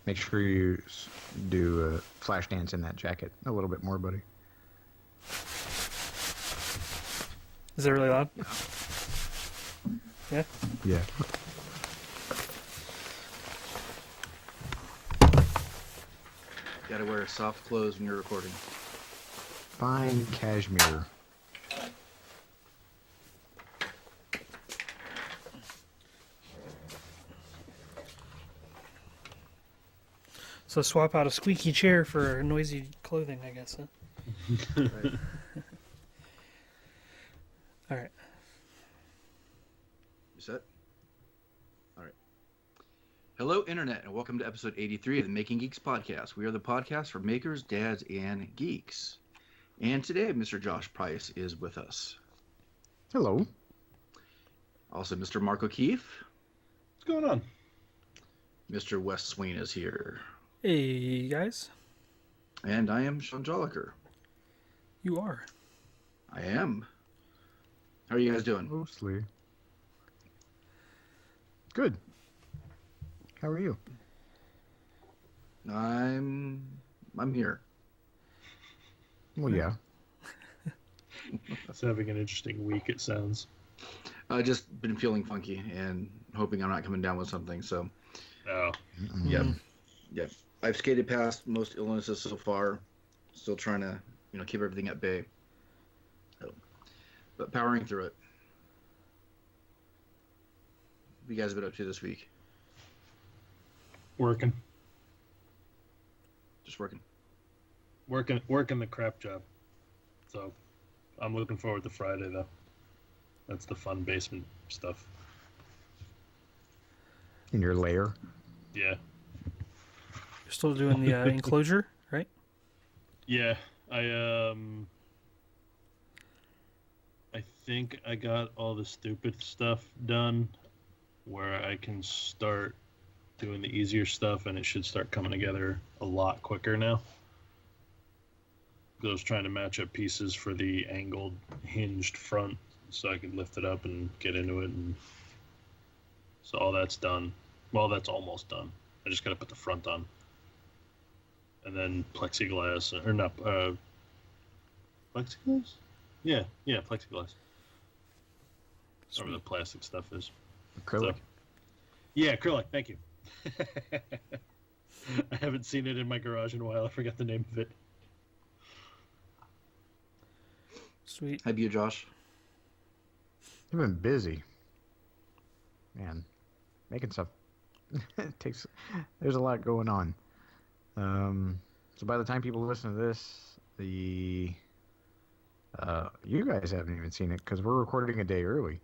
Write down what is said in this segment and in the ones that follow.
Make sure you do a flash dance in that jacket a little bit more, buddy. Is it really loud? Yeah? Yeah. Gotta wear soft clothes when you're recording. Fine cashmere. So swap out a squeaky chair for noisy clothing, I guess, huh? Right. All right. You set? All right. Hello, Internet, and welcome to episode 83 of the Making Geeks podcast. We are the podcast for makers, dads, and geeks. And today, Mr. Josh Price is with us. Hello. Also, Mr. Mark O'Keefe. What's going on? Mr. Wes Swain is here. Hey, guys. And I am Sean Jolliker. You are. I am. How are you guys doing? Mostly. Good. How are you? I'm here. Well, yeah. That's having an interesting week, it sounds. I've just been feeling funky and hoping I'm not coming down with something, so... Oh. Yeah. I've skated past most illnesses so far. Still trying to, keep everything at bay. So, but powering through it. What have you guys been up to this week? Working Just working. the crap job. So, I'm looking forward to Friday, though. That's the fun basement stuff. In your lair. Yeah. You're still doing the enclosure, right? Yeah. I think I got all the stupid stuff done where I can start doing the easier stuff, and it should start coming together a lot quicker now. I was trying to match up pieces for the angled, hinged front so I could lift it up and get into it. And so all that's done. Well, that's almost done. I just got to put the front on. And then plexiglass, or not, plexiglass? Yeah, plexiglass. Whatever the plastic stuff is. Acrylic. So, yeah, acrylic, thank you. I haven't seen it in my garage in a while. I forgot the name of it. Sweet. How about you, Josh? You've been busy. Man. Making stuff. There's a lot going on. So by the time people listen to this, you guys haven't even seen it because we're recording a day early.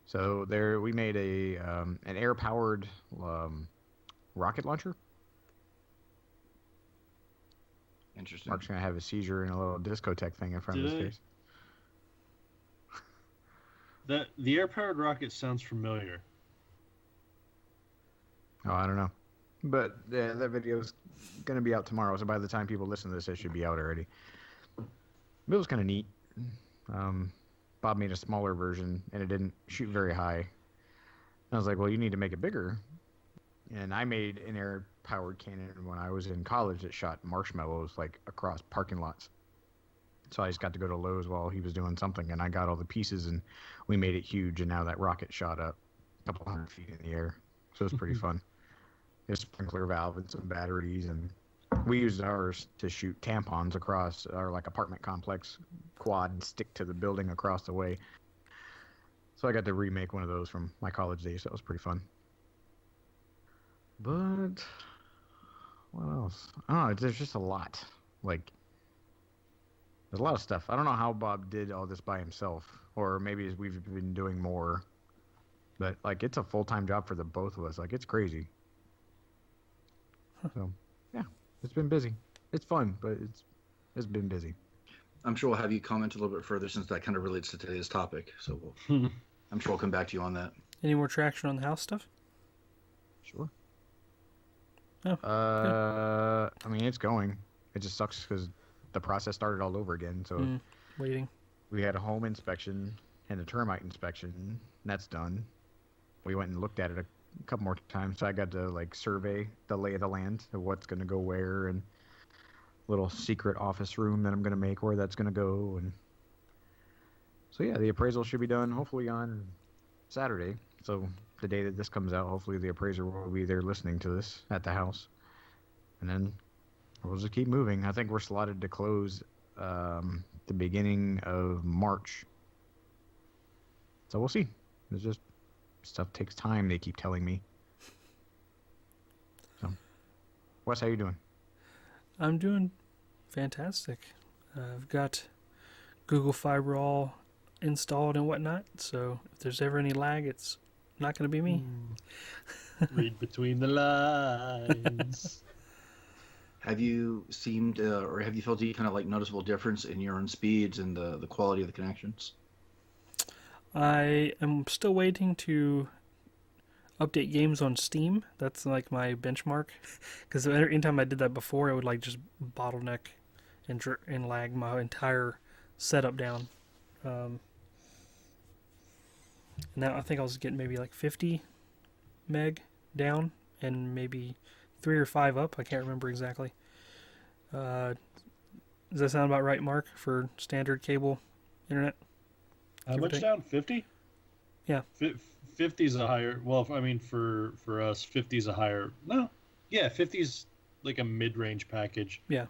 So we made an air-powered rocket launcher. Interesting. Mark's gonna have a seizure and a little discotheque thing in front of his face. The air-powered rocket sounds familiar. Oh, I don't know. But that video's going to be out tomorrow, so by the time people listen to this, it should be out already. But it was kind of neat. Bob made a smaller version, and it didn't shoot very high. And I was like, well, you need to make it bigger. And I made an air-powered cannon when I was in college that shot marshmallows, like, across parking lots. So I just got to go to Lowe's while he was doing something, and I got all the pieces, and we made it huge, and now that rocket shot up a couple 100 feet in the air. So it was pretty fun. A sprinkler valve and some batteries, and we used ours to shoot tampons across our apartment complex quad and stick to the building across the way. So I got to remake one of those from my college days. So that was pretty fun. But what else? I don't know. There's just a lot. There's a lot of stuff. I don't know how Bob did all this by himself, or maybe we've been doing more. But it's a full-time job for the both of us. It's crazy. So, yeah, it's been busy. It's fun, but it's been busy. I'm sure we'll have you comment a little bit further since that kind of relates to today's topic. So I'm sure we'll come back to you on that. Any more traction on the house stuff? Sure. Oh, I mean, it's going. It just sucks because the process started all over again. So waiting. We had a home inspection and a termite inspection. And that's done. We went and looked at it a couple more times. So I got to like survey the lay of the land of what's going to go where, and little secret office room that I'm going to make where that's going to go. And so yeah, the appraisal should be done hopefully on Saturday. So the day that this comes out, hopefully the appraiser will be there listening to this at the house. And then we'll just keep moving. I think we're slotted to close the beginning of March. So we'll see. It's just stuff takes time, they keep telling me. So, Wes, how you doing? I'm doing fantastic. I've got Google Fiber all installed and whatnot, so if there's ever any lag, it's not going to be me. Read between the lines. Have you seemed, or have you felt any kind of like noticeable difference in your own speeds and the quality of the connections? I am still waiting to update games on Steam. That's like my benchmark, because anytime I did that before, it would like just bottleneck and lag my entire setup down. Now I think I was getting maybe like 50 meg down and maybe 3 or 5 up. I can't remember exactly. Does that sound about right, Mark, for standard cable internet? How much down? 50? Yeah. 50 is a higher. Well, I mean, for us, 50 is a higher. No, yeah, 50 is like a mid-range package. Yeah.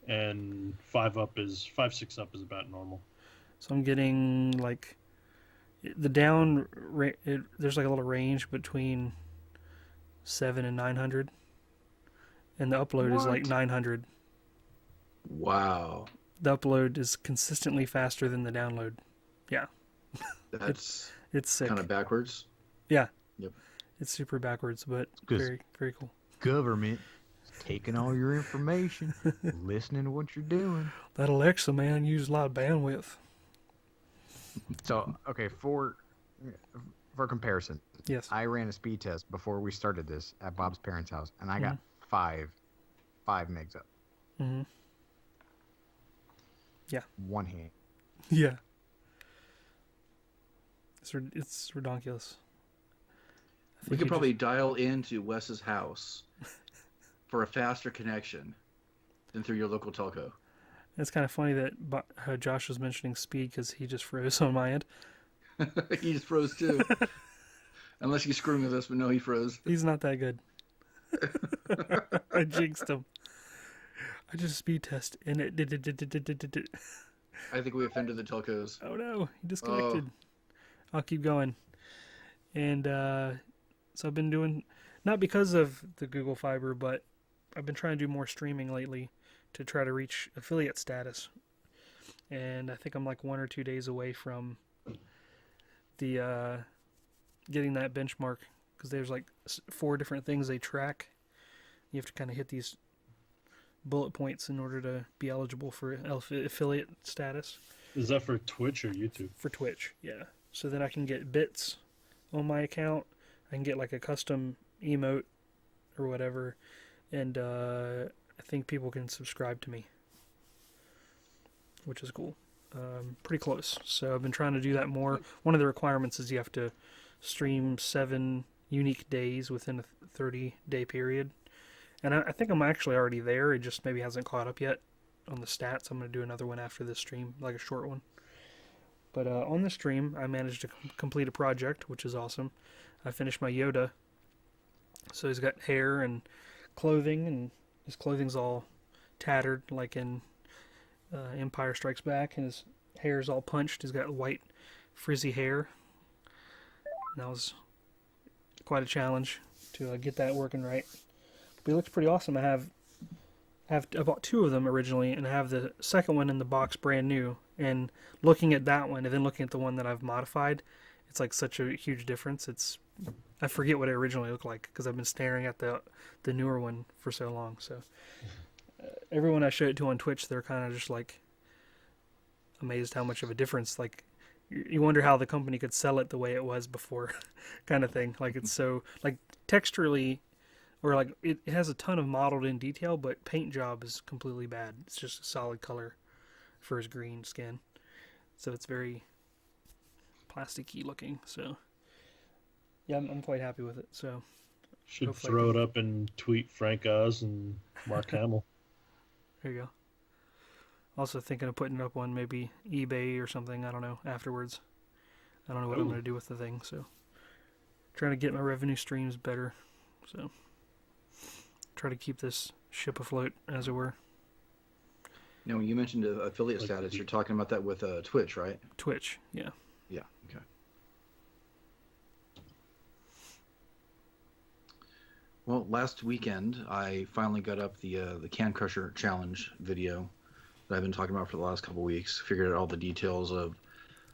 And 5, 6 up is about normal. So I'm getting like the down. There's like a little range between 7 and 900, and the upload is like 900. Wow. The upload is consistently faster than the download. Yeah. That's it's sick. kind of backwards. Yeah. Yep. It's super backwards, but very, very cool. Government taking all your information, listening to what you're doing. That Alexa, man, uses a lot of bandwidth. So, okay, for comparison, Yes. I ran a speed test before we started this at Bob's parents' house, and I got 5 megs up. Mm-hmm. Yeah. One hand. Yeah. It's ridiculous. We could probably dial into Wes's house for a faster connection than through your local telco. It's kind of funny that Josh was mentioning speed because he just froze on my end. He just froze too. Unless he's screwing with us, but no, he froze. He's not that good. I jinxed him. I just speed test and it did. I think we offended the telcos. Oh no, he disconnected. I'll keep going. And so I've been doing, not because of the Google Fiber, but I've been trying to do more streaming lately to try to reach affiliate status. And I think I'm like 1 or 2 days away from the getting that benchmark, because there's like 4 different things they track. You have to kind of hit these bullet points in order to be eligible for affiliate status. Is that for Twitch or YouTube? For Twitch, yeah. So then I can get bits on my account. I can get like a custom emote or whatever, and I think people can subscribe to me, which is cool. Pretty close. So I've been trying to do that more. One of the requirements is you have to stream 7 unique days within a 30-day period. And I think I'm actually already there. It just maybe hasn't caught up yet on the stats. I'm going to do another one after this stream, like a short one. But on the stream, I managed to complete a project, which is awesome. I finished my Yoda. So he's got hair and clothing, and his clothing's all tattered, like in Empire Strikes Back, and his hair's all punched. He's got white, frizzy hair. And that was quite a challenge to get that working right. But he looks pretty awesome. I bought 2 of them originally, and I have the second one in the box brand new. And looking at that one and then looking at the one that I've modified, it's like such a huge difference. I forget what it originally looked like because I've been staring at the newer one for so long. So everyone I show it to on Twitch, they're kind of just like amazed how much of a difference. Like you wonder how the company could sell it the way it was before, kind of thing. Like it's so like texturally. Or like it has a ton of modeled in detail, but paint job is completely bad. It's just a solid color for his green skin. So it's very plasticky looking. So Yeah, I'm quite happy with it. So Should hopefully I throw can- it up and tweet Frank Oz and Mark Hamill. there you go. Also thinking of putting it up on maybe eBay or something. I don't know. Afterwards, I don't know what I'm Ooh. going to do with the thing. So trying to get my revenue streams better. So try to keep this ship afloat, as it were. You know, you mentioned affiliate Like status. the- You're talking about that with Twitch, right? Twitch, yeah. Yeah. Okay. Well, last weekend I finally got up the Can Crusher Challenge video that I've been talking about for the last couple weeks. Figured out all the details of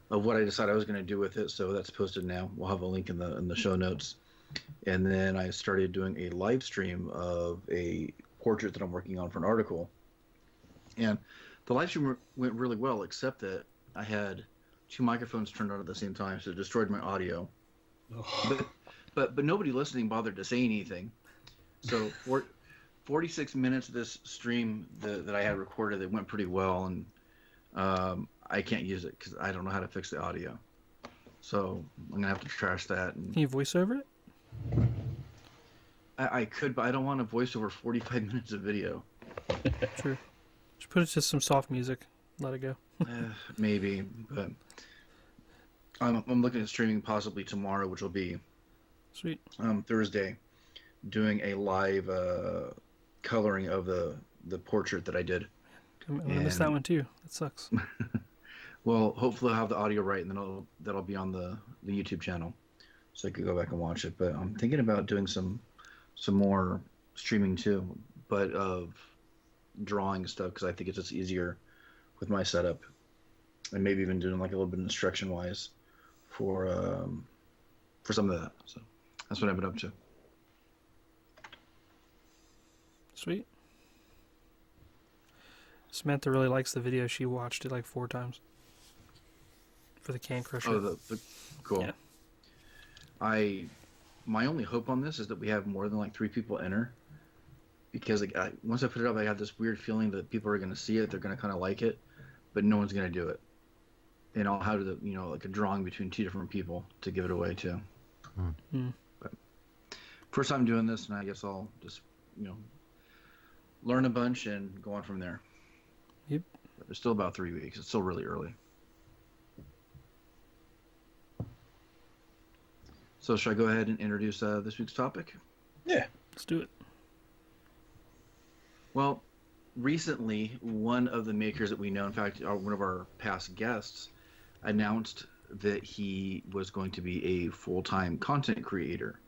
what I decided I was going to do with it. So that's posted now. We'll have a link in the show notes. And then I started doing a live stream of a portrait that I'm working on for an article. And the live stream went really well, except that I had two microphones turned on at the same time, so it destroyed my audio. Oh. But nobody listening bothered to say anything. So 46 minutes of this stream that I had recorded, it went pretty well, and I can't use it because I don't know how to fix the audio. So I'm gonna have to trash that. And Can you voice over it? I could, but I don't want to voice over 45 minutes of video. Sure. Just put it to some soft music. Let it go. Maybe, but I'm looking at streaming possibly tomorrow, which will be Sweet. Thursday, doing a live coloring of the portrait that I did. I'm gonna miss that And- one too. That sucks. Well, hopefully I'll have the audio right, and then that'll be on the YouTube channel, so I could go back and watch it. But I'm thinking about doing some more streaming too, but of drawing stuff, because I think it's just easier with my setup, and maybe even doing like a little bit of instruction wise for some of that. So that's what I've been up to. Sweet. Samantha really likes the video. She watched it like 4 times for the Can Crusher. Oh, the cool. Yeah. My only hope on this is that we have more than like 3 people enter, because like, once I put it up, I have this weird feeling that people are going to see it, they're going to kind of like it, but no one's going to do it. And I'll have like a drawing between 2 different people to give it away to. Hmm. But first time doing this, and I guess I'll just learn a bunch and go on from there. Yep. But there's still about 3 weeks. It's still really early. So should I go ahead and introduce this week's topic? Yeah. Let's do it. Well, recently, one of the makers that we know, in fact, one of our past guests, announced that he was going to be a full-time content creator.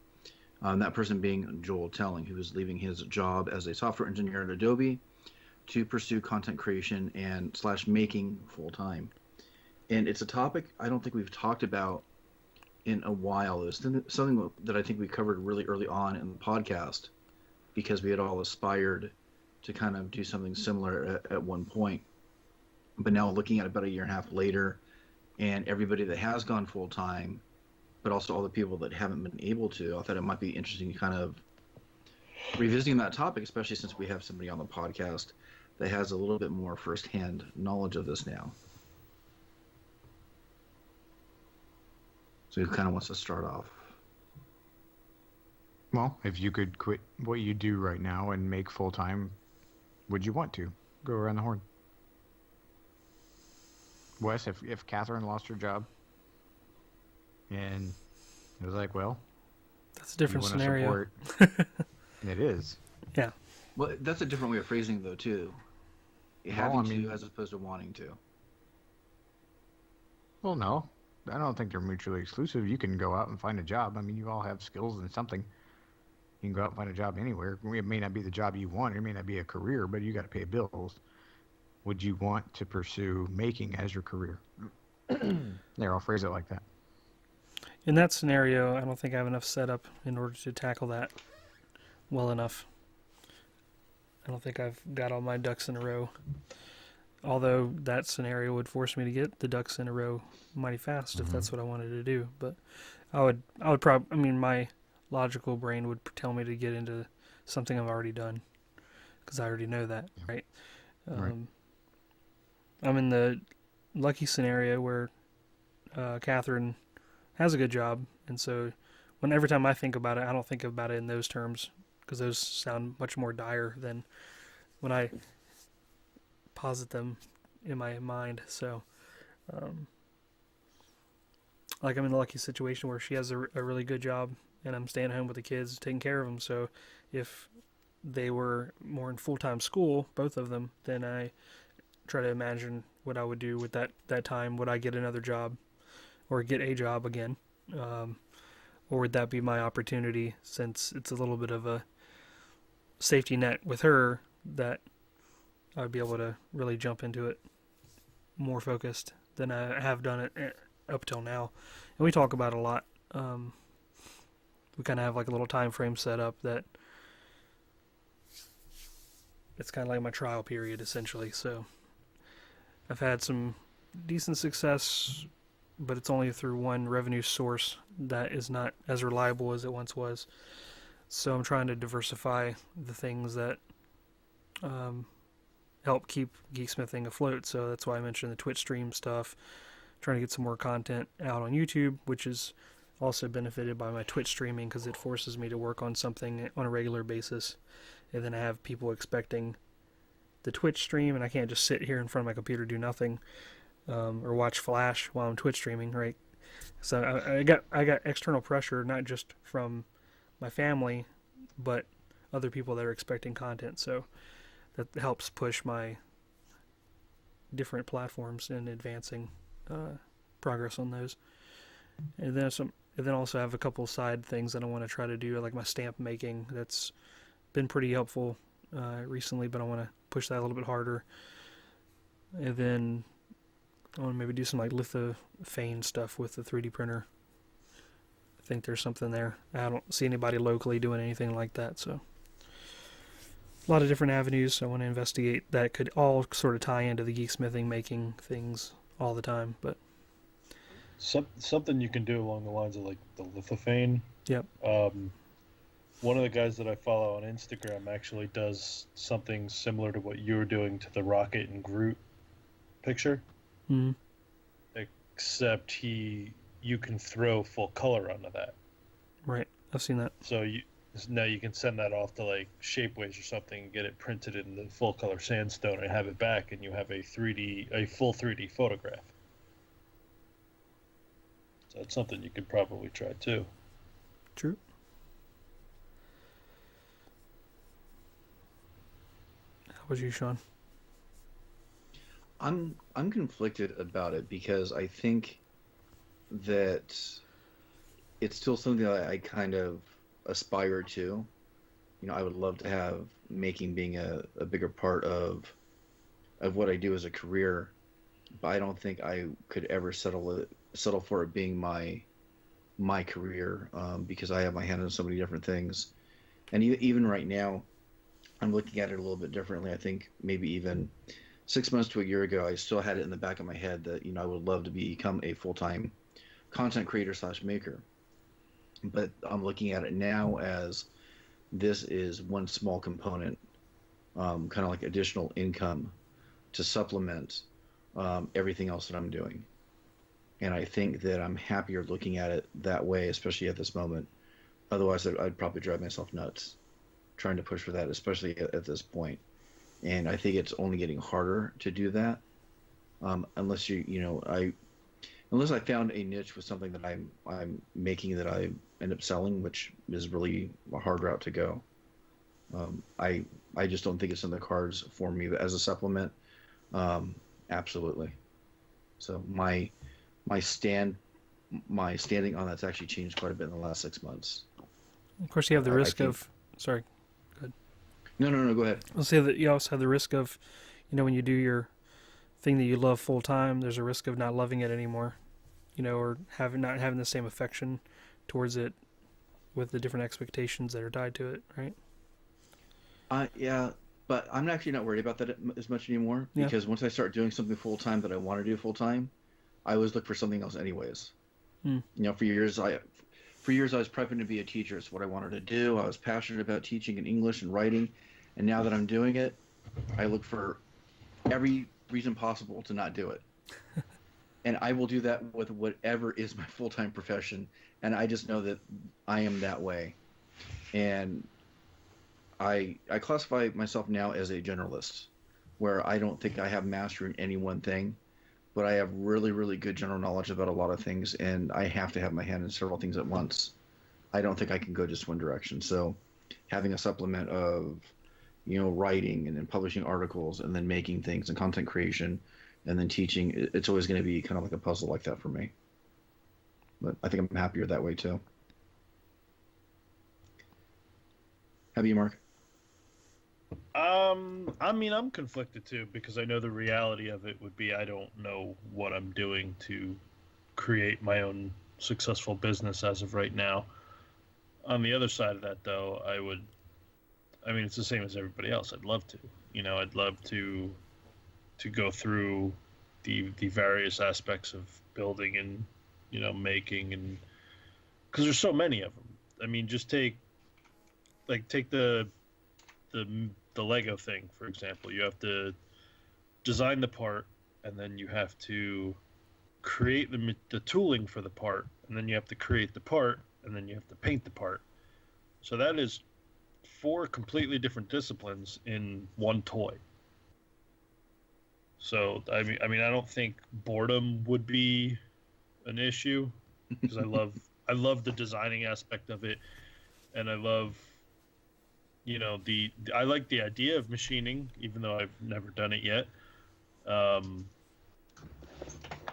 That person being Joel Telling, who was leaving his job as a software engineer at Adobe to pursue content creation and / making full-time. And it's a topic I don't think we've talked about in a while. It's something that I think we covered really early on in the podcast, because we had all aspired to kind of do something similar at one point. But now looking at it about 1.5 years later, and everybody that has gone full-time, but also all the people that haven't been able to, I thought it might be interesting to kind of revisiting that topic, especially since we have somebody on the podcast that has a little bit more firsthand knowledge of this now. So he kind of wants to start off. Well, if you could quit what you do right now and make full time, would you want to? Go around the horn. Wes, if Catherine lost her job and it was like, well, That's a different you wanna scenario. support- It is. Yeah. Well, that's a different way of phrasing it, though, too. Having I mean- to as opposed to wanting to. Well, no. I don't think they're mutually exclusive. You can go out and find a job. I mean, you all have skills in something. You can go out and find a job anywhere. It may not be the job you want. It may not be a career, but you got to pay bills. Would you want to pursue making as your career? There, I'll phrase it like that. In that scenario, I don't think I have enough setup in order to tackle that well enough. I don't think I've got all my ducks in a row. Although that scenario would force me to get the ducks in a row mighty fast if that's what I wanted to do. But I would probably, I mean, my logical brain would tell me to get into something I've already done, because I already know that, right? Right. I'm in the lucky scenario where Catherine has a good job, and so every time I think about it, I don't think about it in those terms because those sound much more dire than when I posit them in my mind. So, like I'm in a lucky situation where she has a really good job and I'm staying home with the kids, taking care of them. So if they were more in full-time school, both of them, then I try to imagine what I would do with that time. Would I get another job or get a job again? Or would that be my opportunity, since it's a little bit of a safety net with her, that I'd be able to really jump into it more focused than I have done it up till now. And we talk about it a lot. We kind of have like a little time frame set up that it's kind of like my trial period, essentially. So I've had some decent success, but it's only through one revenue source that is not as reliable as it once was. So I'm trying to diversify the things that help keep Geeksmithing afloat. So that's why I mentioned the Twitch stream stuff, trying to get some more content out on YouTube, which is also benefited by my Twitch streaming because it forces me to work on something on a regular basis. And then I have people expecting the Twitch stream, and I can't just sit here in front of my computer, do nothing, or watch Flash while I'm Twitch streaming, right? So I got external pressure, not just from my family, but other people that are expecting content. So that helps push my different platforms in advancing progress on those. And then also have a couple side things that I want to try to do, like my stamp making. That's been pretty helpful recently, but I want to push that a little bit harder. And then I want to maybe do some like lithophane stuff with the 3D printer. I think there's something there. I don't see anybody locally doing anything like that, so a lot of different avenues I want to investigate that could all sort of tie into the geeksmithing, making things all the time. But something you can do along the lines of like the lithophane. Yep. One of the guys that I follow on Instagram actually does something similar to what you were doing to the Rocket and Groot picture. Mm-hmm. Except you can throw full color onto that. Right. I've seen that. So now you can send that off to like Shapeways or something and get it printed in the full color sandstone and have it back, and you have a full 3D photograph. So that's something you could probably try too. True. How about you, Sean? I'm conflicted about it because I think that it's still something that I kind of aspire to. You know, I would love to have making being a bigger part of what I do as a career, but I don't think I could ever settle for it being my career, because I have my hand on so many different things. And even right now, I'm looking at it a little bit differently. I think maybe even 6 months to a year ago, I still had it in the back of my head that, you know, I would love to become a full-time content creator / maker. But I'm looking at it now as this is one small component, kind of like additional income to supplement everything else that I'm doing. And I think that I'm happier looking at it that way, especially at this moment. Otherwise, I'd probably drive myself nuts trying to push for that, especially at this point. And I think it's only getting harder to do that, unless unless I found a niche with something that I'm making that I end up selling, which is really a hard route to go. I just don't think it's in the cards for me. But as a supplement, absolutely. So my standing on that's actually changed quite a bit in the last 6 months. Of course, you have the risk of. Sorry. No, go ahead. I'll say that you also have the risk of, when you do your thing that you love full time, there's a risk of not loving it anymore, or not having the same affection towards it with the different expectations that are tied to it, right? Yeah, but I'm actually not worried about that as much anymore, because once I start doing something full time that I want to do full time, I always look for something else anyways. For years I was prepping to be a teacher. It's what I wanted to do. I was passionate about teaching in English and writing. And now that I'm doing it, I look for every reason possible to not do it. and I will do that with whatever is my full-time profession. And I just know that I am that way. And I classify myself now as a generalist, where I don't think I have mastery in any one thing, but I have really, really good general knowledge about a lot of things, and I have to have my hand in several things at once. I don't think I can go just one direction. So having a supplement of, writing and then publishing articles and then making things and content creation and then teaching, it's always going to be kind of like a puzzle like that for me. But I think I'm happier that way too. How about you, Mark? I mean, I'm conflicted too, because I know the reality of it would be I don't know what I'm doing to create my own successful business as of right now. On the other side of that, though, I mean, it's the same as everybody else. I'd love to, I'd love to go through the various aspects of building and, making, and because there's so many of them. I mean, just take the Lego thing, for example. You have to design the part, and then you have to create the tooling for the part, and then you have to create the part, and then you have to paint the part. So that is 4 completely different disciplines in one toy. So I mean, I don't think boredom would be an issue, because I love the designing aspect of it, and I love, I like the idea of machining, even though I've never done it yet.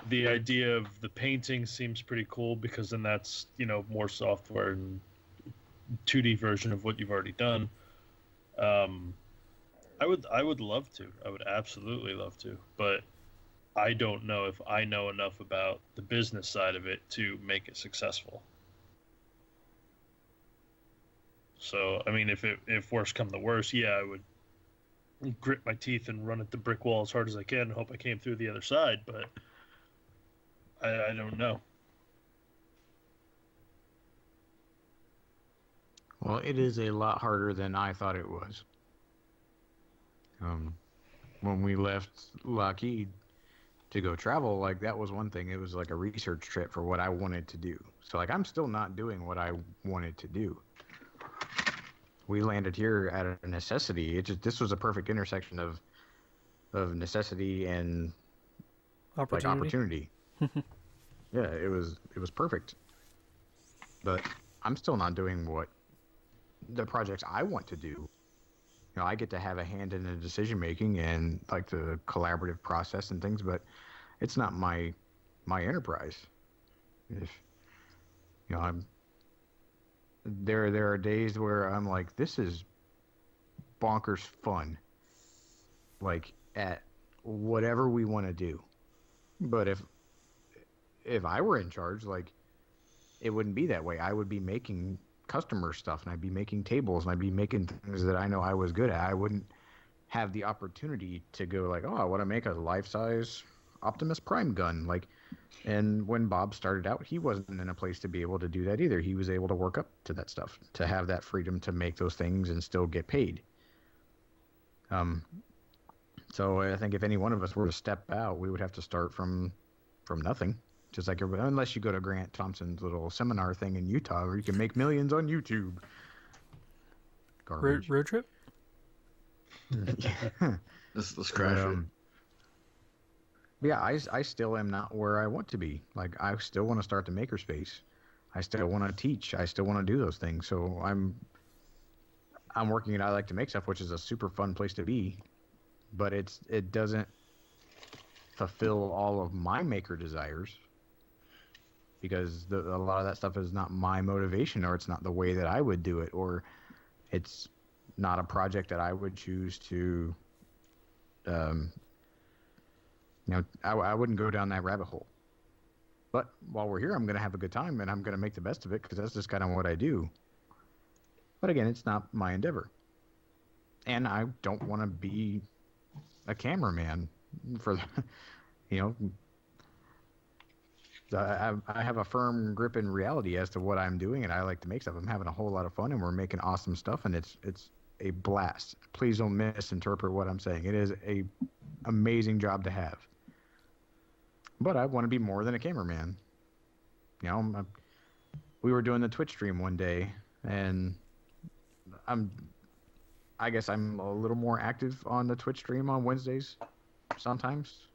The idea of the painting seems pretty cool, because then that's, more software and 2D version of what you've already done. I would love to. I would absolutely love to, but I don't know if I know enough about the business side of it to make it successful. So, I mean, if worse come to worse, yeah, I would grit my teeth and run at the brick wall as hard as I can and hope I came through the other side, but I don't know. Well, it is a lot harder than I thought it was. When we left Lockheed to go travel, like, that was one thing. It was like a research trip for what I wanted to do. So, like, I'm still not doing what I wanted to do. We landed here at a necessity. This was a perfect intersection of necessity and opportunity. Yeah, it was perfect. But I'm still not doing what the projects I want to do. I get to have a hand in the decision making and like the collaborative process and things, but it's not my enterprise. If there are days where I'm like, this is bonkers fun, like at whatever we want to do. But if I were in charge, like, it wouldn't be that way. I would be making customer stuff, and I'd be making tables, and I'd be making things that I know I was good at. I wouldn't have the opportunity to go like, oh, I want to make a life-size Optimus Prime gun. Like, and when Bob started out, he wasn't in a place to be able to do that either. He was able to work up to that stuff, to have that freedom to make those things and still get paid. So I think if any one of us were to step out, we would have to start from nothing. Just like everybody, unless you go to Grant Thompson's little seminar thing in Utah where you can make millions on YouTube. Garbage. Road trip? Let's crash it. Yeah, I still am not where I want to be. Like, I still want to start the makerspace. I still want to teach. I still want to do those things. So I'm working at I Like to Make Stuff, which is a super fun place to be, but it doesn't fulfill all of my maker desires, because a lot of that stuff is not my motivation, or it's not the way that I would do it, or it's not a project that I would choose to, I wouldn't go down that rabbit hole. But while we're here, I'm going to have a good time, and I'm going to make the best of it, because that's just kind of what I do. But again, it's not my endeavor. And I don't want to be a cameraman for I have a firm grip in reality as to what I'm doing, and I like to make stuff. I'm having a whole lot of fun, and we're making awesome stuff, and it's a blast. Please don't misinterpret what I'm saying. It is a amazing job to have. but I want to be more than a cameraman. You know, we were doing the Twitch stream one day, and I guess I'm a little more active on the Twitch stream on Wednesdays sometimes.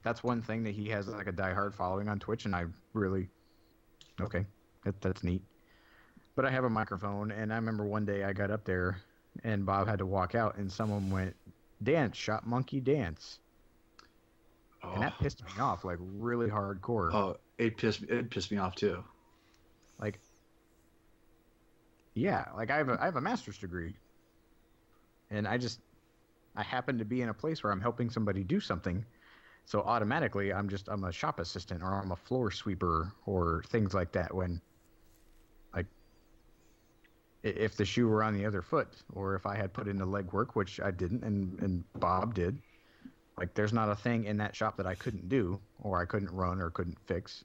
That's one thing that he has like a diehard following on Twitch, and I really, okay, that's neat. But I have a microphone, and I remember one day I got up there, and Bob had to walk out, and someone went, "Dance, shop monkey, dance," and that pissed me off like really hardcore. Oh, it pissed me off too. Like, yeah, like I have a master's degree, and I happen to be in a place where I'm helping somebody do something. So automatically, I'm a shop assistant, or I'm a floor sweeper, or things like that. When, like, if the shoe were on the other foot, or if I had put in the leg work, which I didn't, and Bob did, like, there's not a thing in that shop that I couldn't do, or I couldn't run, or couldn't fix.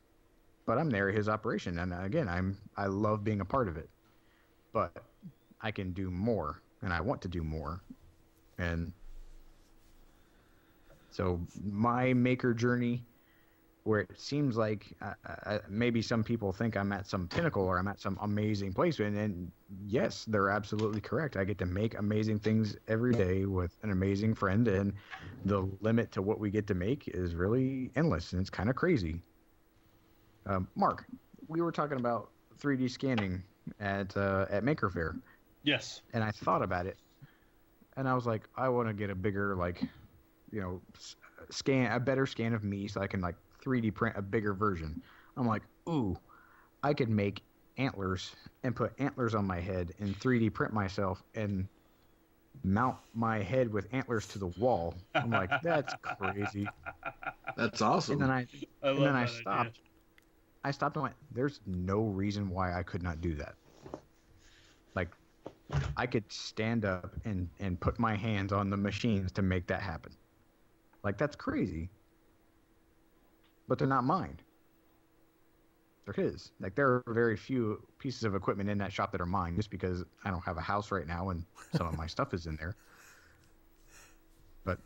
But I'm there at his operation, and again, I love being a part of it. But I can do more, and I want to do more, and so my maker journey, where it seems like maybe some people think I'm at some pinnacle or I'm at some amazing place, and yes, they're absolutely correct. I get to make amazing things every day with an amazing friend, and the limit to what we get to make is really endless, and it's kind of crazy. Mark, we were talking about 3D scanning at Maker Faire. Yes. And I thought about it, and I was like, I want to get a bigger, like, you know, a better scan of me so I can like 3D print a bigger version. I'm like, ooh, I could make antlers and put antlers on my head and 3D print myself and mount my head with antlers to the wall. I'm like, that's crazy. That's awesome. And then I stopped. Idea. I stopped and went, there's no reason why I could not do that. Like, I could stand up and put my hands on the machines to make that happen. Like, that's crazy. But they're not mine. They're his. Like, there are very few pieces of equipment in that shop that are mine, just because I don't have a house right now and some of my stuff is in there. But,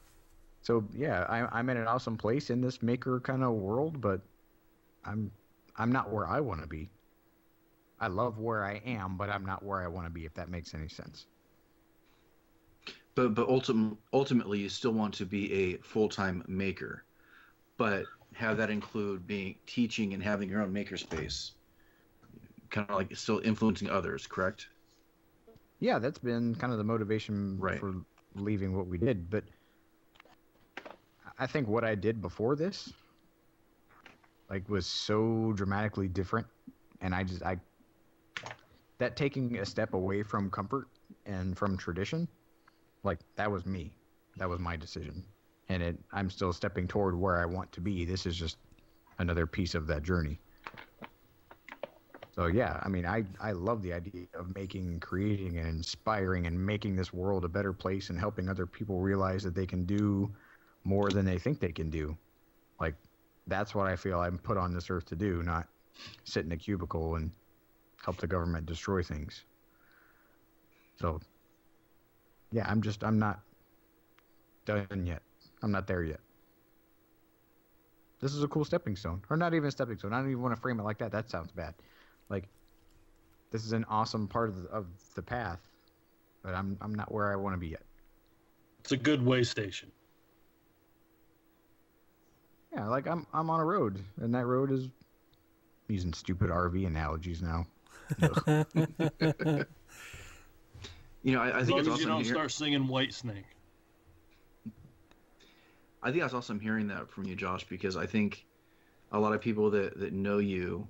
so, yeah, I'm in an awesome place in this maker kind of world, but I'm not where I want to be. I love where I am, but I'm not where I want to be, if that makes any sense. But ultimately, you still want to be a full-time maker, but have that include being teaching and having your own makerspace, kind of like still influencing others, correct? Yeah, that's been kind of the motivation for leaving what we did. But I think what I did before this, like, was so dramatically different, and that taking a step away from comfort and from tradition, like, that was me. That was my decision. And I'm still stepping toward where I want to be. This is just another piece of that journey. So, yeah, I mean, I love the idea of making, creating, and inspiring and making this world a better place and helping other people realize that they can do more than they think they can do. Like, that's what I feel I'm put on this earth to do, not sit in a cubicle and help the government destroy things. So, yeah, I'm not done yet. I'm not there yet. This is a cool stepping stone. Or not even a stepping stone. I don't even want to frame it like that. That sounds bad. Like, this is an awesome part of the path, but I'm not where I want to be yet. It's a good way station. Yeah, like, I'm on a road, and that road is, I'm using stupid RV analogies now. You know, I As think long it's as awesome you don't to hear. start singing White Snake. I think that's awesome hearing that from you, Josh, because I think a lot of people that know you,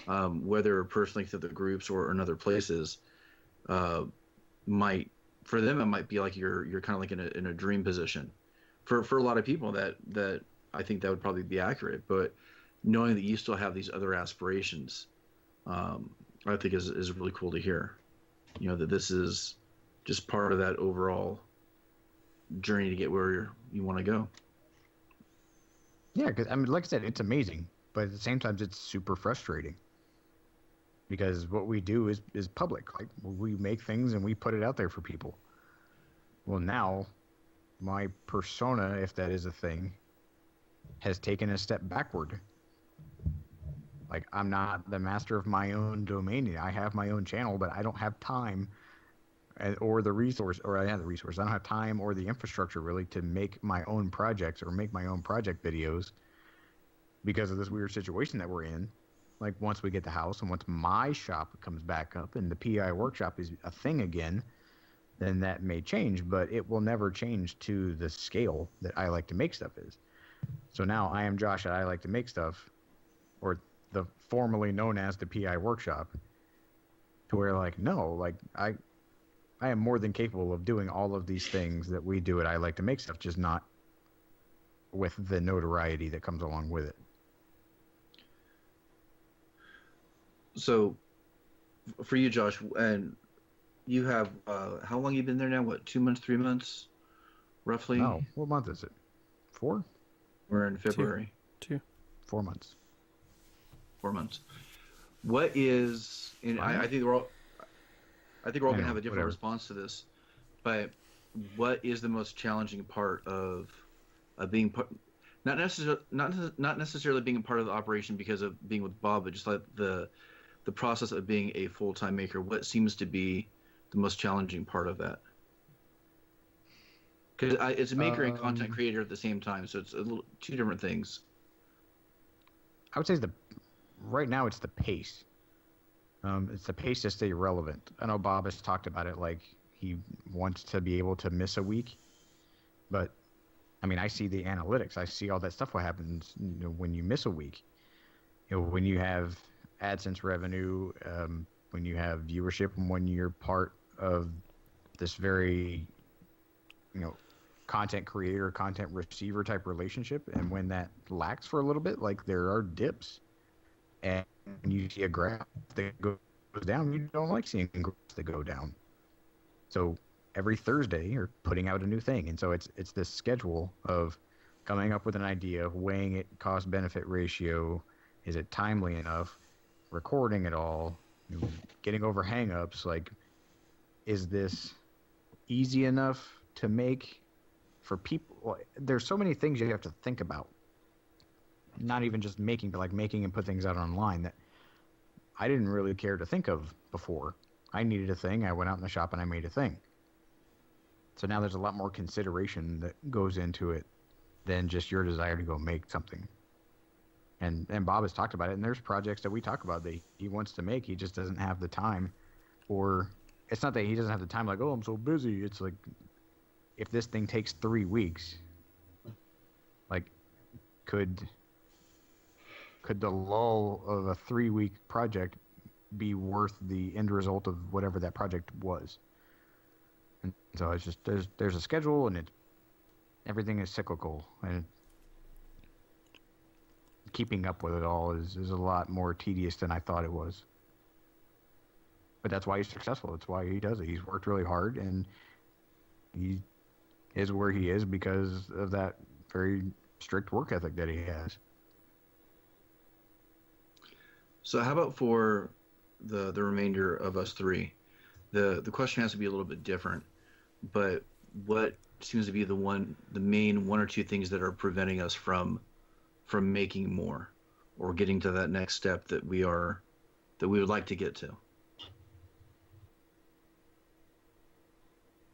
whether personally through the groups or in other places, might, for them, it might be like you're kind of like in a dream position. For a lot of people that I think that would probably be accurate, but knowing that you still have these other aspirations, I think is really cool to hear. You know, that this is just part of that overall journey to get where you want to go. Yeah, because, I mean, like I said, it's amazing, but at the same time, it's super frustrating. Because what we do is public. Like, we make things and we put it out there for people. Well, now, my persona, if that is a thing, has taken a step backward. Like, I'm not the master of my own domain. I have my own channel, but I don't have time or the resource, or I have the resource. I don't have time or the infrastructure really to make my own projects or make my own project videos because of this weird situation that we're in. Like, once we get the house and once my shop comes back up and the PI workshop is a thing again, then that may change, but it will never change to the scale that I Like to Make Stuff is. So now I am Josh at I Like to Make Stuff, or the formerly known as the PI workshop, to where, like, no, like, I am more than capable of doing all of these things that we do at I Like to Make Stuff, just not with the notoriety that comes along with it. So, for you, Josh, and you have how long you been there now? What, 2 months, 3 months, roughly? No, what month is it? 4? We're in February. 2. 4 months. 4 months. What is? And I think we're all going to have a different response to this. But what is the most challenging part of being part? Not necessarily being a part of the operation because of being with Bob, but just like the process of being a full-time maker. What seems to be the most challenging part of that? Because it's a maker and content creator at the same time, so it's two different things. I would say right now it's the pace. It's the pace to stay relevant. I know Bob has talked about it, like he wants to be able to miss a week, but I mean, I see the analytics. I see all that stuff. What happens, when you miss a week? When you have AdSense revenue, when you have viewership, and when you're part of this very, content creator, content receiver type relationship, and when that lacks for a little bit, like there are dips, and you see a graph that goes down, you don't like seeing graphs that go down. So every Thursday you're putting out a new thing, and so it's this schedule of coming up with an idea, weighing it, cost benefit ratio, is it timely enough, recording it all, getting over hang-ups, like, is this easy enough to make for people? There's so many things you have to think about, not even just making, but like making and put things out online that I didn't really care to think of before. I needed a thing, I went out in the shop and I made a thing. So now there's a lot more consideration that goes into it than just your desire to go make something. And Bob has talked about it, and there's projects that we talk about that he wants to make, he just doesn't have the time. Or it's not that he doesn't have the time, like, oh, I'm so busy. It's like, if this thing takes 3 weeks, like, could the lull of a 3-week project be worth the end result of whatever that project was? And so it's just, there's a schedule, and everything is cyclical, and keeping up with it all is a lot more tedious than I thought it was. But that's why he's successful. That's why he does it. He's worked really hard, and he is where he is because of that very strict work ethic that he has. So how about for the remainder of us three? The question has to be a little bit different, but what seems to be the main one or two things that are preventing us from making more or getting to that next step that we would like to get to?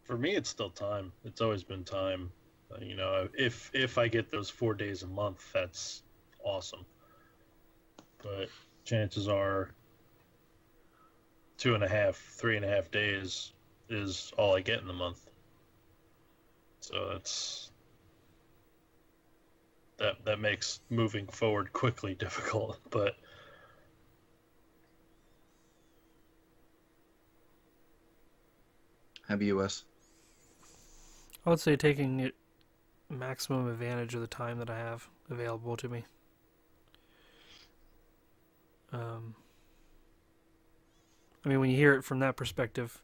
For me, it's still time. It's always been time. If I get those 4 days a month, that's awesome. But chances are 2.5, 3.5 days is all I get in the month. So that makes moving forward quickly difficult. But How about you, Wes? I would say taking maximum advantage of the time that I have available to me. I mean, when you hear it from that perspective,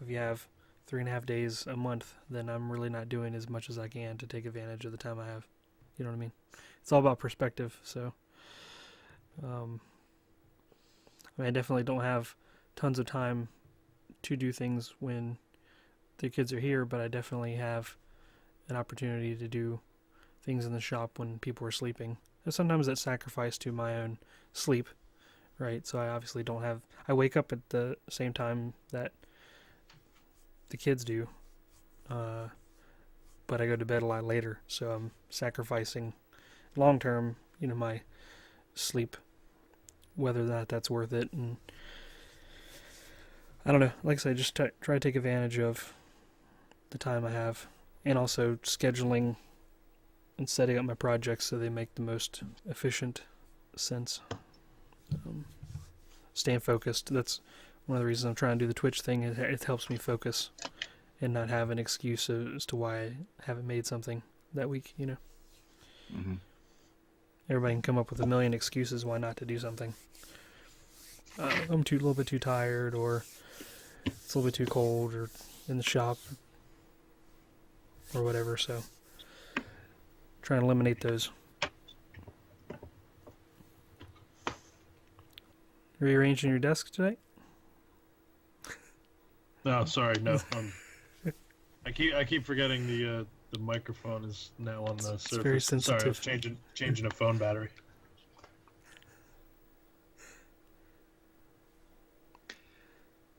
if you have 3.5 days a month, then I'm really not doing as much as I can to take advantage of the time I have. You know what I mean? It's all about perspective. So, I mean, I definitely don't have tons of time to do things when the kids are here, but I definitely have an opportunity to do things in the shop when people were sleeping. And sometimes that's sacrificed to my own sleep, right? So I obviously don't have... I wake up at the same time that the kids do, but I go to bed a lot later, so I'm sacrificing long-term, my sleep, whether or not that's worth it. And I don't know, like I said, just try to take advantage of the time I have, and also scheduling and setting up my projects so they make the most efficient sense. Staying focused, that's one of the reasons I'm trying to do the Twitch thing. It helps me focus and not have an excuse as to why I haven't made something that week, Mm-hmm. Everybody can come up with a million excuses why not to do something. I'm a little bit too tired, or it's a little bit too cold, or in the shop, or whatever, so try and eliminate those. Rearranging your desk today? No, sorry, no. I keep forgetting the microphone is now on the surface. It's very sensitive. Sorry, I was changing a phone battery.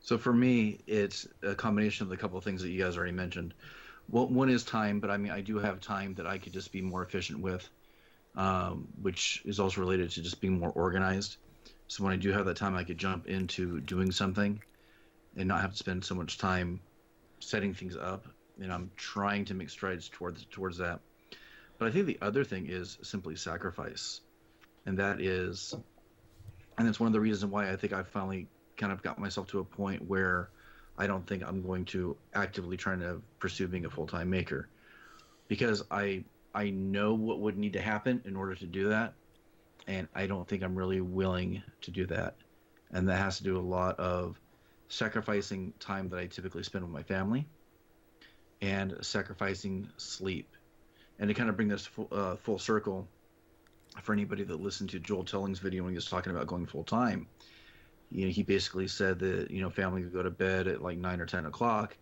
So for me, it's a combination of the couple of things that you guys already mentioned. One is time, but I mean, I do have time that I could just be more efficient with, which is also related to just being more organized. So when I do have that time, I could jump into doing something and not have to spend so much time setting things up. And I'm trying to make strides towards that. But I think the other thing is simply sacrifice. And that's one of the reasons why I think I finally kind of got myself to a point where I don't think I'm going to actively trying to pursue being a full-time maker, because I know what would need to happen in order to do that, and I don't think I'm really willing to do that. And that has to do a lot of sacrificing time that I typically spend with my family and sacrificing sleep. And to kind of bring this full circle, for anybody that listened to Joel Telling's video when he was talking about going full-time, he basically said that, family would go to bed at like 9 or 10 o'clock,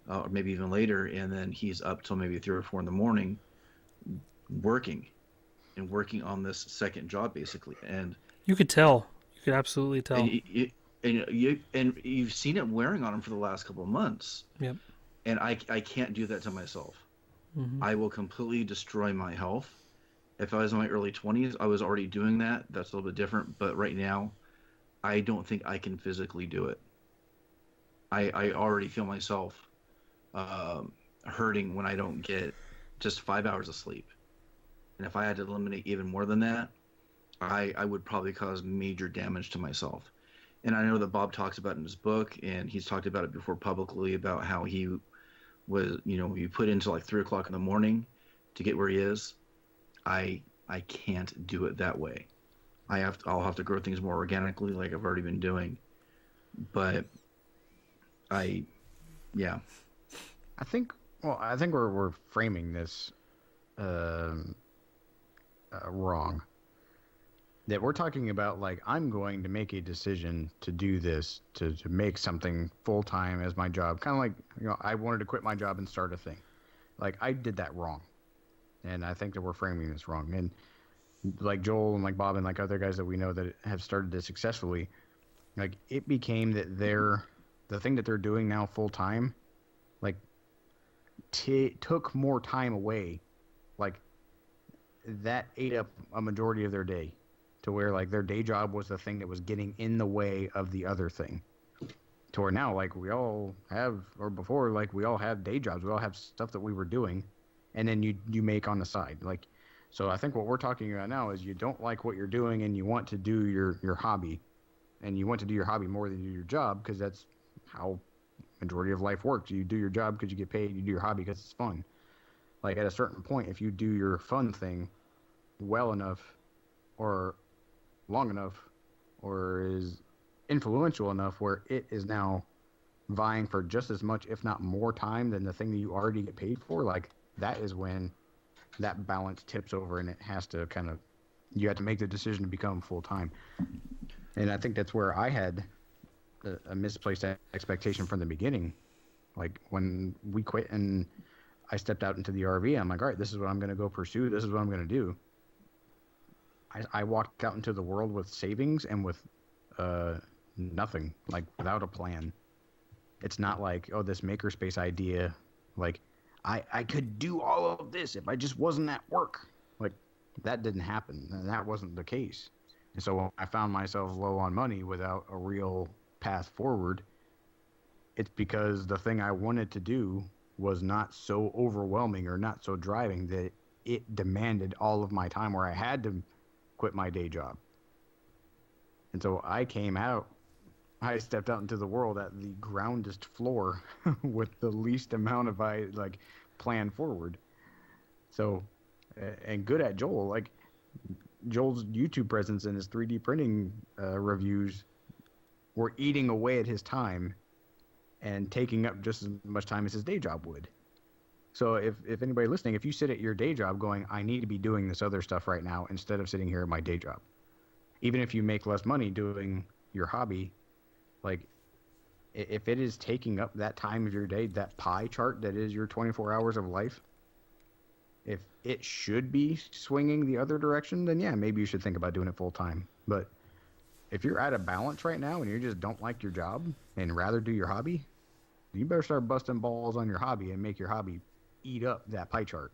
or maybe even later, and then he's up till maybe 3 or 4 in the morning working on this second job, basically. And you could tell. You could absolutely tell. And you've seen it wearing on him for the last couple of months. Yep. And I can't do that to myself. Mm-hmm. I will completely destroy my health. If I was in my early 20s, I was already doing that. That's a little bit different. But right now, I don't think I can physically do it. I already feel myself hurting when I don't get just 5 hours of sleep. And if I had to eliminate even more than that, I would probably cause major damage to myself. And I know that Bob talks about it in his book, and he's talked about it before publicly, about how he was, he put into like 3 o'clock in the morning to get where he is. I can't do it that way. I'll have to grow things more organically, like I've already been doing. But I think we're framing this wrong. That we're talking about, like, I'm going to make a decision to do this, to make something full-time as my job. Kind of like, I wanted to quit my job and start a thing. Like, I did that wrong. And I think that we're framing this wrong. And like Joel and like Bob and like other guys that we know that have started this successfully, like, it became that the thing that they're doing now full-time, like, took more time away. Like, that ate up a majority of their day. To where, like, their day job was the thing that was getting in the way of the other thing. To where now, like, we all have, or before, like, we all had day jobs. We all have stuff that we were doing, and then you make on the side. Like, so I think what we're talking about now is you don't like what you're doing, and you want to do your hobby. And you want to do your hobby more than you do your job, because that's how majority of life works. You do your job because you get paid. You do your hobby because it's fun. Like, at a certain point, if you do your fun thing well enough, or long enough, or is influential enough where it is now vying for just as much, if not more time than the thing that you already get paid for, like, that is when that balance tips over, and it has to you have to make the decision to become full-time. And I think that's where I had a misplaced expectation from the beginning. Like, when we quit, and I stepped out into the RV. I'm like, all right, this is what I'm going to go pursue. This is what I'm going to do. I walked out into the world with savings and with nothing, like without a plan. It's not like, oh, this makerspace idea, like I could do all of this if I just wasn't at work. Like that didn't happen. And that wasn't the case. And so when I found myself low on money without a real path forward, it's because the thing I wanted to do was not so overwhelming or not so driving that it demanded all of my time, where I had to quit my day job. And so I stepped out into the world at the groundest floor with the least amount of plan forward. So, and good at Joel. Like Joel's YouTube presence and his 3D printing reviews were eating away at his time and taking up just as much time as his day job would. So if anybody listening, if you sit at your day job going, I need to be doing this other stuff right now instead of sitting here at my day job, even if you make less money doing your hobby, like if it is taking up that time of your day, that pie chart that is your 24 hours of life, if it should be swinging the other direction, then yeah, maybe you should think about doing it full time. But if you're out of balance right now and you just don't like your job and rather do your hobby, you better start busting balls on your hobby and make your hobby eat up that pie chart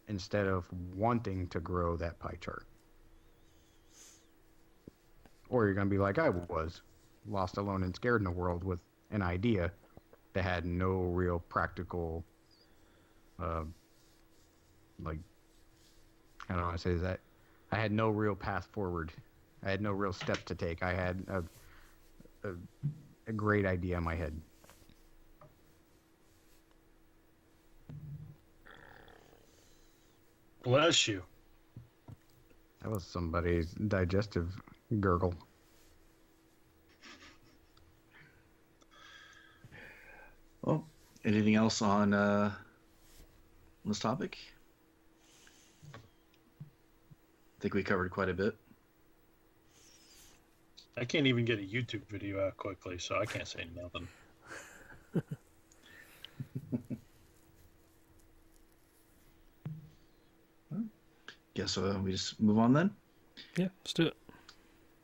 instead of wanting to grow that pie chart. Or you're going to be like I was, lost, alone, and scared in the world with an idea that had no real practical, how do I say that? I had no real path forward. I had no real steps to take. I had a great idea in my head. Bless you. That was somebody's digestive gurgle. Well, anything else on this topic? I think we covered quite a bit. I can't even get a YouTube video out quickly, so I can't say nothing. Guess we just move on then? Yeah, let's do it.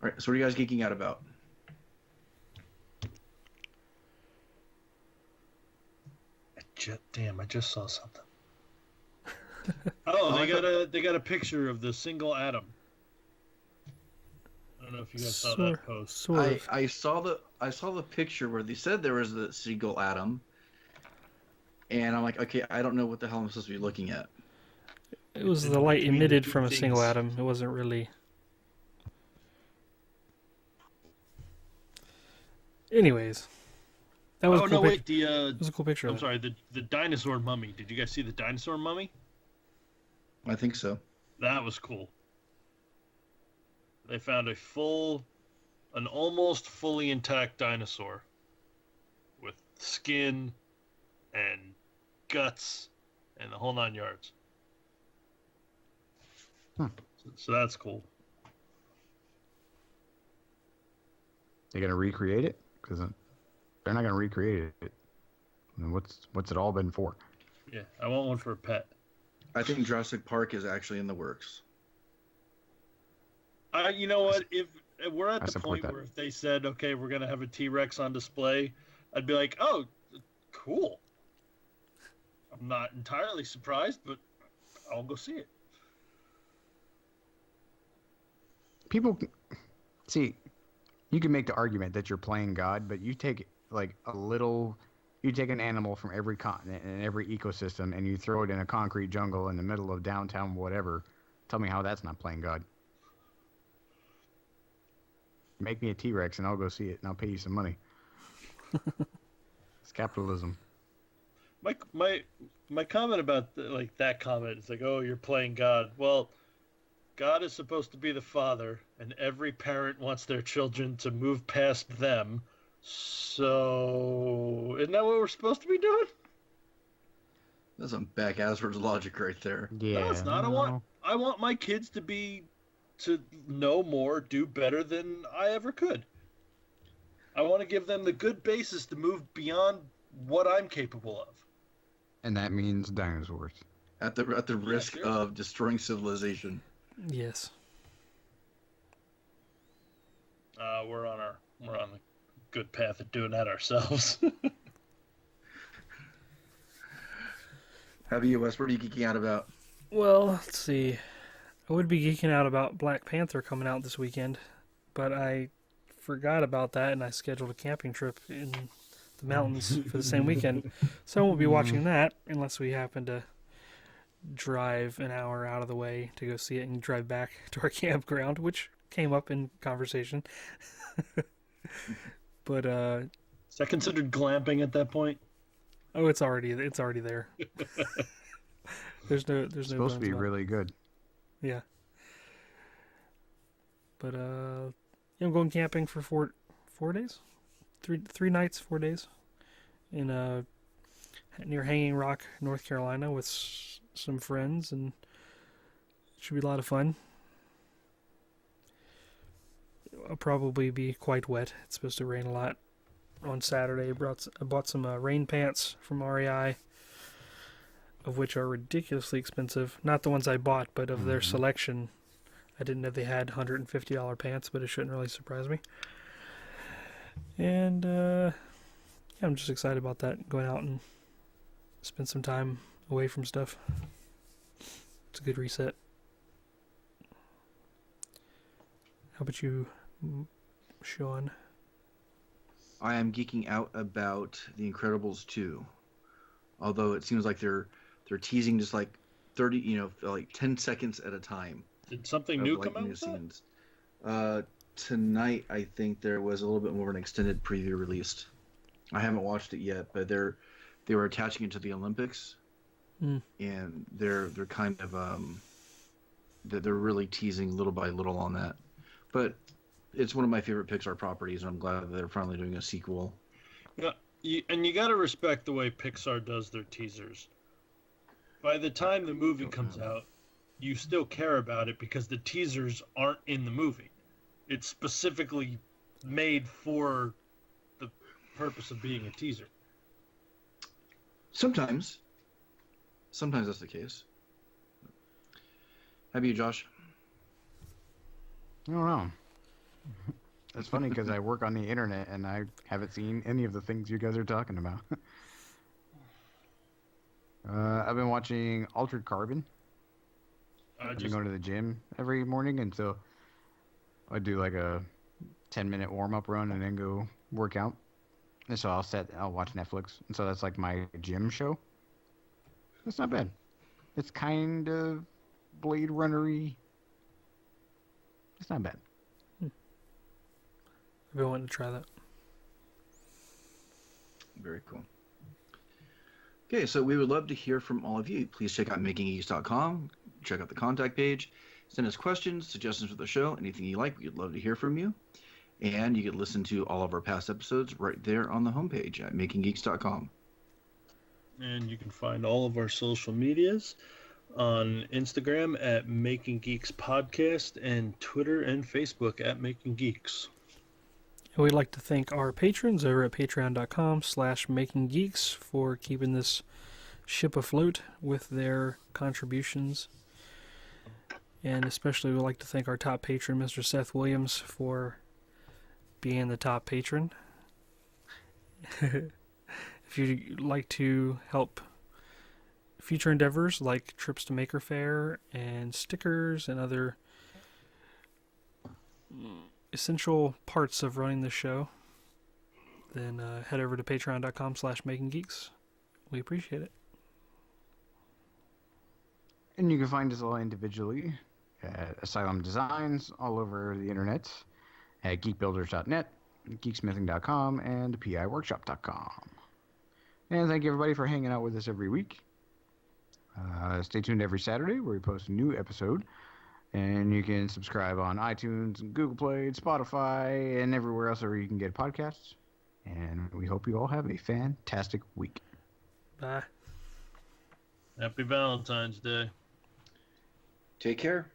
All right, so what are you guys geeking out about? I just saw something. Oh, they got a picture of the single atom. I don't know if you guys saw that post. I saw the picture where they said there was the single atom, and I'm like, okay, I don't know what the hell I'm supposed to be looking at. It was the light emitted from a single atom. It wasn't really. Anyways, that was. It was a cool picture. I'm sorry, the dinosaur mummy. Did you guys see the dinosaur mummy? I think so. That was cool. They found an almost fully intact dinosaur with skin and guts and the whole 9 yards. Huh. So that's cool. They gonna recreate it? Because they're not gonna recreate it. I mean, what's it all been for? Yeah, I want one for a pet. I think Jurassic Park is actually in the works. You know what? If we're at the point that. where if they said, okay, we're gonna have a T-Rex on display, I'd be like, oh, cool. I'm not entirely surprised, but I'll go see it. People see, you can make the argument that you're playing God, but you take you take an animal from every continent and every ecosystem and you throw it in a concrete jungle in the middle of downtown whatever. Tell me how that's not playing God. Make me a T-Rex and I'll go see it and I'll pay you some money. It's capitalism. My comment about that comment is like, oh, you're playing God. Well, God is supposed to be the father, and every parent wants their children to move past them. So, isn't that what we're supposed to be doing? That's some back-asswards logic right there. Yeah. No, it's not. I want my kids to know more, do better than I ever could. I want to give them the good basis to move beyond what I'm capable of. And that means dinosaurs. At the risk of destroying civilization. Yes. We're on a good path of doing that ourselves. How about you, Wes? What are you geeking out about? Well, let's see. I would be geeking out about Black Panther coming out this weekend, but I forgot about that and I scheduled a camping trip in the mountains for the same weekend. So I won't be watching that unless we happen to drive an hour out of the way to go see it and drive back to our campground, which came up in conversation. But Is that considered glamping at that point? oh, it's already there. There's no Supposed to be really good. Yeah. But I'm going camping for 4 days, 3 nights, 4 days, in near Hanging Rock, North Carolina, with some friends, and it should be a lot of fun. I'll probably be quite wet. It's supposed to rain a lot on Saturday. I bought some rain pants from REI, of which are ridiculously expensive. Not the ones I bought, but of their selection. I didn't know they had $150 pants, but it shouldn't really surprise me. And yeah, I'm just excited about that. Going out and spend some time away from stuff. It's a good reset. How about you, Sean? I am geeking out about The Incredibles 2. Although it seems like they're teasing just like 30, like 10 seconds at a time. Did something new come out? Scenes. Tonight, I think there was a little bit more of an extended preview released. I haven't watched it yet, but they were attaching it to the Olympics, and they're kind of they're really teasing little by little on that. But it's one of my favorite Pixar properties, and I'm glad that they're finally doing a sequel. Yeah, you got to respect the way Pixar does their teasers. By the time the movie comes out, you still care about it because the teasers aren't in the movie. It's specifically made for the purpose of being a teaser. Sometimes that's the case. How about you, Josh? I don't know. That's funny because I work on the internet and I haven't seen any of the things you guys are talking about. I've been watching Altered Carbon. I've been going to the gym every morning, and so I do like a 10-minute warm-up run and then go work out. And so I'll watch Netflix, and so that's like my gym show. It's not bad. It's kind of Blade Runner-y. It's not bad. I've been wanting to try that. Very cool. Okay, so we would love to hear from all of you. Please check out makinggeeks.com. Check out the contact page. Send us questions, suggestions for the show, anything you like. We'd love to hear from you. And you can listen to all of our past episodes right there on the homepage at makinggeeks.com. And you can find all of our social medias on Instagram at Making Geeks Podcast and Twitter and Facebook at Making Geeks. And we'd like to thank our patrons over at patreon.com/makinggeeks for keeping this ship afloat with their contributions. And especially we'd like to thank our top patron, Mr. Seth Williams, for being the top patron. If you'd like to help future endeavors like trips to Maker Faire and stickers and other essential parts of running the show, then head over to patreon.com/makinggeeks. We appreciate it. And you can find us all individually at Asylum Designs all over the internet, at geekbuilders.net, geeksmithing.com, and piworkshop.com. And thank you everybody for hanging out with us every week. Stay tuned every Saturday where we post a new episode. And you can subscribe on iTunes, and Google Play, and Spotify, and everywhere else where you can get podcasts. And we hope you all have a fantastic week. Bye. Happy Valentine's Day. Take care.